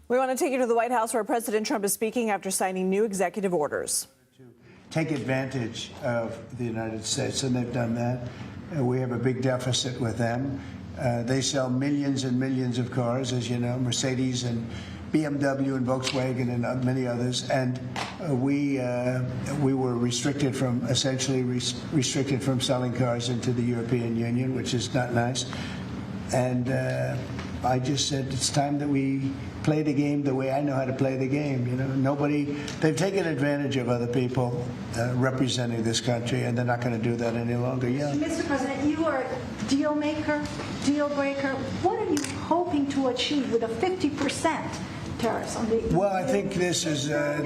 We want to take you to the White House where President Trump is speaking after signing new executive orders. To take advantage of the United States, and they've done that. We have a big deficit with them. They sell millions and millions of cars, as you know, Mercedes and BMW and Volkswagen and many others. And we were restricted from, essentially restricted from selling cars into the European Union, which is not nice. And I just said it's time that we play the game the way I know how to play the game. You know, they've taken advantage of other people representing this country, and they're not going to do that any longer. Yeah. Mr. President, you are a deal maker, deal breaker. What are you hoping to achieve with a 50% tariffs on the? Well, I think this is there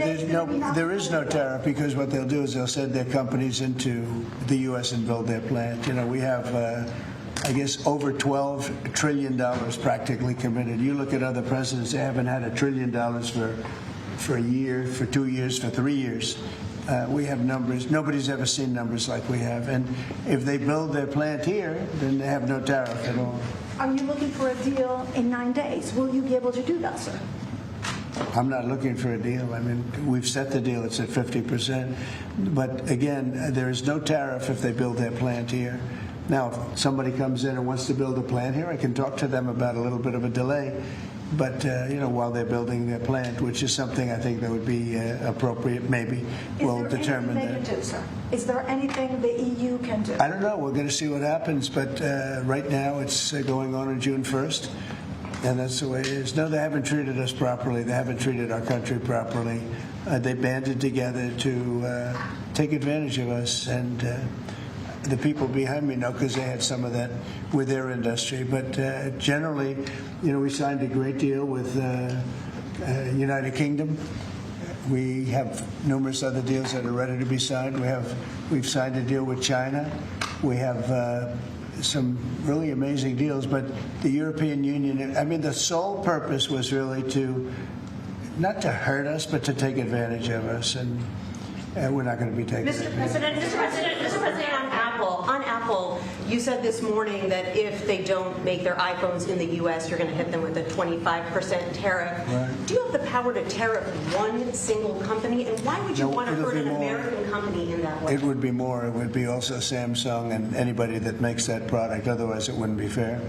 is no tariff, because what they'll do is they'll send their companies into the U.S. and build their plant. You know, we have. I guess over $12 trillion practically committed. You look at other presidents; they haven't had $1 trillion for a year, for 2 years, for 3 years. We have numbers. Nobody's ever seen numbers like we have. And if they build their plant here, then they have no tariff at all. Are you looking for a deal in 9 days? Will you be able to do that, sir? I'm not looking for a deal. I mean, we've set the deal. It's at 50%. But again, there is no tariff if they build their plant here. Now, if somebody comes in and wants to build a plant here, I can talk to them about a little bit of a delay. But, you know, while they're building their plant, which is something I think that would be appropriate, maybe we'll determine that. Is there anything they can do, sir? Is there anything the EU can do? I don't know. We're going to see what happens. But right now it's going on June 1st. And that's the way it is. No, they haven't treated us properly. They haven't treated our country properly. They banded together to take advantage of us. And the people behind me know, because they had some of that with their industry. But generally, you know, we signed a great deal with United Kingdom. We have numerous other deals that are ready to be signed. We've signed a deal with China. We have some really amazing deals. But the European Union, I mean, the sole purpose was really not to hurt us, but to take advantage of us. And we're not going to be taking Mr. President, on Apple, you said this morning that if they don't make their iPhones in the U.S., you're going to hit them with a 25% tariff. Right. Do you have the power to tariff one single company? And why would you want to hurt an American company in that way? It would be more. It would be also Samsung and anybody that makes that product. Otherwise, it wouldn't be fair.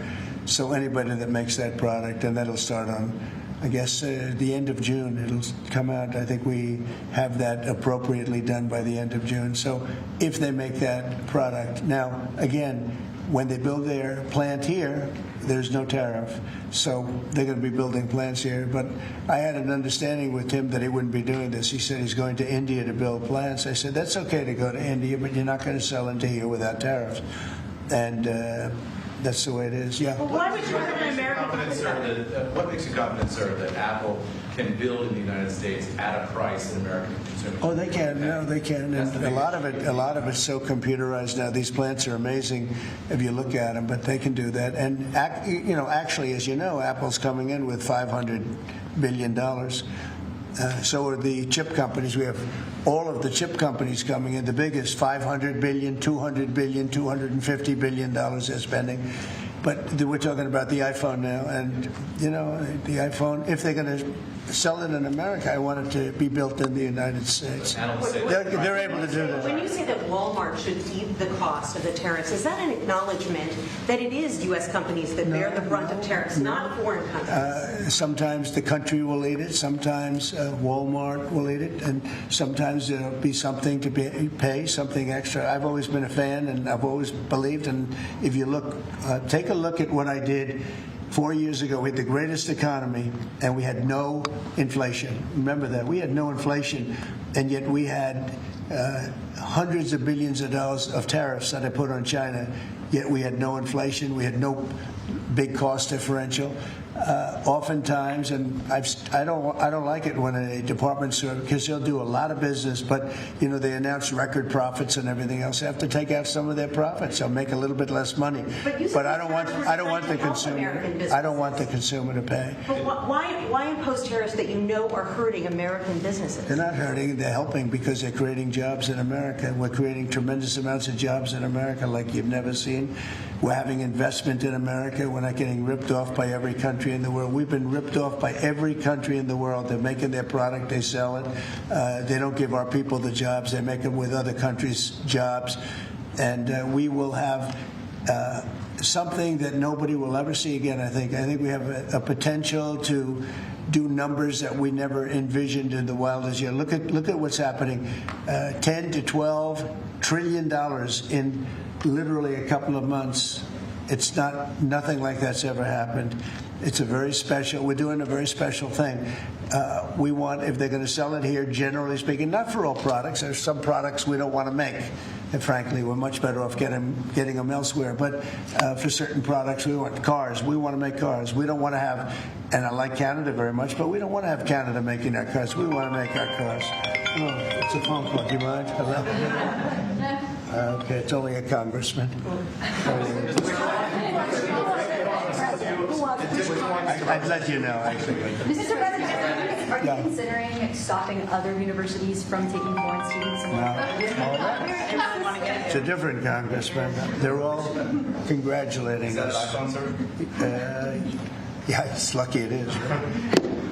So anybody that makes that product, and that'll start on, I guess, the end of June. It'll come out. I think we have that appropriately done by the end of June. So if they make that product. Now, again, when they build their plant here, there's no tariff. So they're going to be building plants here. But I had an understanding with Tim that he wouldn't be doing this. He said he's going to India to build plants. I said, that's okay to go to India, but you're not going to sell into here without tariffs. And that's the way it is. Yeah. Well, why would you hurt an American company? What makes you confident, sir, that Apple can build in the United States at a price that American consumers? Oh, they can. No, they can. And a lot of it's so computerized now. These plants are amazing if you look at them, but they can do that. And you know, actually, as you know, Apple's coming in with $500 billion. So are the chip companies. We have all of the chip companies coming in. The biggest, $500 billion, $200 billion, $250 billion they're spending. But we're talking about the iPhone now. And, you know, the iPhone, if they're going to sell it in America, I want it to be built in the United States. They're able to do that. When you say that Walmart should eat the cost of the tariffs, is that an acknowledgement that it is U.S. companies that bear the brunt of tariffs, not foreign countries? Sometimes the country will eat it. Sometimes Walmart will eat it. And sometimes there'll be something to pay, something extra. I've always been a fan, and I've always believed. And if you look, take a look at what I did 4 years ago. We had the greatest economy, and we had no inflation. Remember that. We had no inflation, and yet we had hundreds of billions of dollars of tariffs that I put on China, yet we had no inflation. We had no big cost differential. Oftentimes, and I don't like it when a department store, because they'll do a lot of business, but you know they announce record profits and everything else. They have to take out some of their profits. They'll make a little bit less money. But I don't want the consumer to pay. But why impose tariffs that you know are hurting American businesses? They're not hurting. They're helping, because they're creating jobs in America. We're creating tremendous amounts of jobs in America like you've never seen. We're having investment in America. We're not getting ripped off by every country country in the world. We've been ripped off by every country in the world. They're making their product, they sell it. They don't give our people the jobs. They make them with other countries' jobs. And we will have something that nobody will ever see again, I think. I think we have a potential to do numbers that we never envisioned in the wildest year. Look at what's happening. 10 to 12 trillion dollars in literally a couple of months. It's nothing like that's ever happened. It's we're doing a very special thing. We want, if they're going to sell it here, generally speaking, not for all products. There's some products we don't want to make. And frankly, we're much better off getting them elsewhere. But for certain products, we want cars. We want to make cars. We don't want to have, and I like Canada very much, but we don't want to have Canada making our cars. We want to make our cars. Oh, it's a phone call. Do you mind? Hello? Okay, it's only a congressman. I'd let you know, actually. Mr. President, are you considering stopping other universities from taking foreign students? It's a different congressman. They're all congratulating us. Is that iPhone, sir? Yeah, it's lucky it is. Right?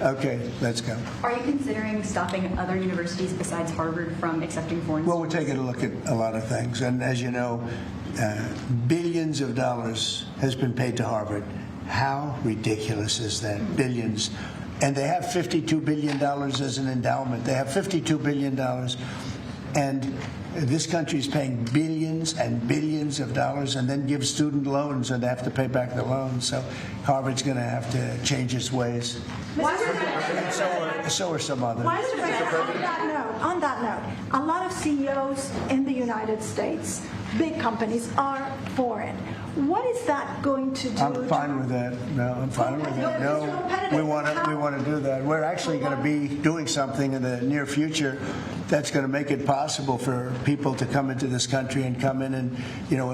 Okay, let's go. Are you considering stopping other universities besides Harvard from accepting foreign Well, students? we're taking a look at a lot of things. And as you know, billions of dollars has been paid to Harvard. How ridiculous is that? Billions. And they have $52 billion as an endowment. They have $52 billion. And this country is paying billions and billions of dollars and then gives student loans, and they have to pay back the loans. So Harvard's going to have to change its ways. So are some others. On that note, a lot of CEOs in the United States, big companies, are foreign. What is that going to do? I'm fine with that. No, I'm fine with that. No, we want to do that. We're actually going to be doing something in the near future that's going to make it possible for people to come into this country and come in and,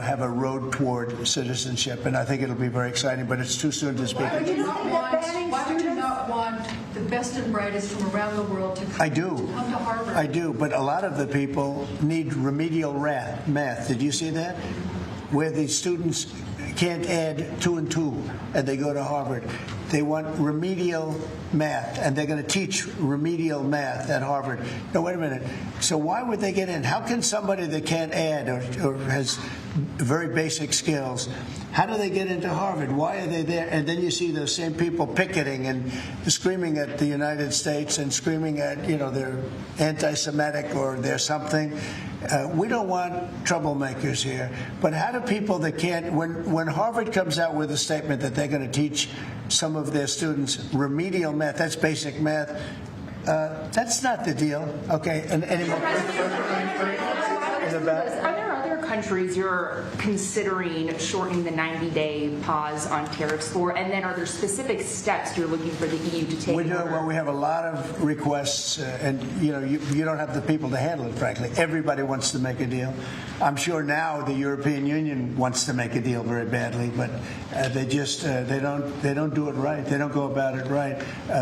have a road toward citizenship. And I think it'll be very exciting, but it's too soon to speak. Why would you not want the best and brightest from around the world to come to Harvard? I do, but a lot of the people need remedial math. Did you see that? Where the students can't add 2 and 2 and they go to Harvard. They want remedial math, and they're going to teach remedial math at Harvard. No, wait a minute. So why would they get in? How can somebody that can't add or has very basic skills, how do they get into Harvard? Why are they there? And then you see those same people picketing and screaming at the United States and screaming at, they're anti-Semitic or they're something. We don't want troublemakers here. But how do people that can't, when Harvard comes out with a statement that they're going to teach some of their students remedial math, that's basic math, that's not the deal. Okay, and any more? In the back? Are there other countries you're considering shortening the 90-day pause on tariffs for? And then are there specific steps you're looking for the EU to take? We have a lot of requests, and you don't have the people to handle it, frankly. Everybody wants to make a deal. I'm sure now the European Union wants to make a deal very badly, but they don't do it right. They don't go about it right.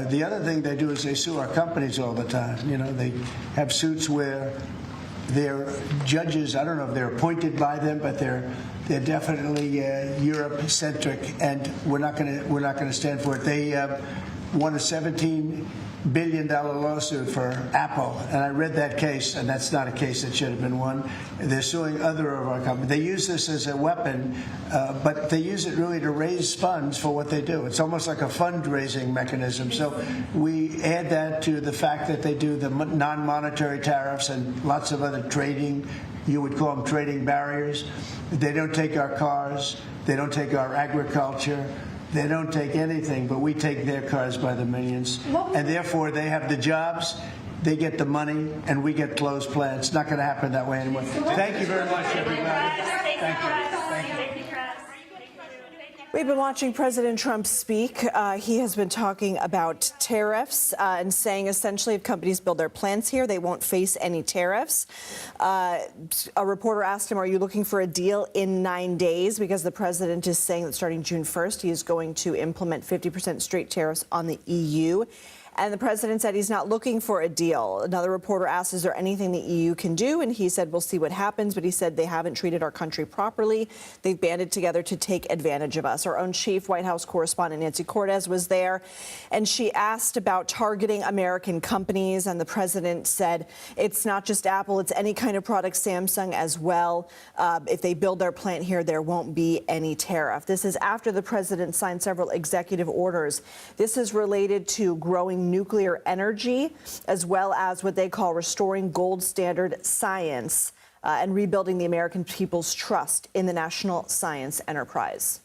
The other thing they do is they sue our companies all the time. They have suits where they're judges. I don't know if they're appointed by them, but they're definitely Europe-centric, and we're not going to stand for it. They won a $17 billion lawsuit for Apple, and I read that case, and that's not a case that should have been won. They're suing other of our companies. They use this as a weapon, but they use it really to raise funds for what they do. It's almost like a fundraising mechanism. So we add that to the fact that they do the non-monetary tariffs and lots of other trading, you would call them trading barriers. They don't take our cars. They don't take our agriculture. They don't take anything, but we take their cars by the millions. And therefore, they have the jobs, they get the money, and we get closed plants. It's not going to happen that way anymore. Thank you very much, everybody. Thank you. We've been watching President Trump speak. He has been talking about tariffs and saying essentially if companies build their plants here, they won't face any tariffs. A reporter asked him, are you looking for a deal in 9 days? Because the president is saying that starting June 1st, he is going to implement 50% straight tariffs on the EU. And the president said he's not looking for a deal. Another reporter asked, is there anything the EU can do? And he said, we'll see what happens. But he said they haven't treated our country properly. They've banded together to take advantage of us. Our own chief White House correspondent Nancy Cortez was there, and she asked about targeting American companies. And the president said it's not just Apple, it's any kind of product, Samsung as well. If they build their plant here, there won't be any tariff. This is after the president signed several executive orders. This is related to growing nuclear energy, as well as what they call restoring gold standard science and rebuilding the American people's trust in the national science enterprise.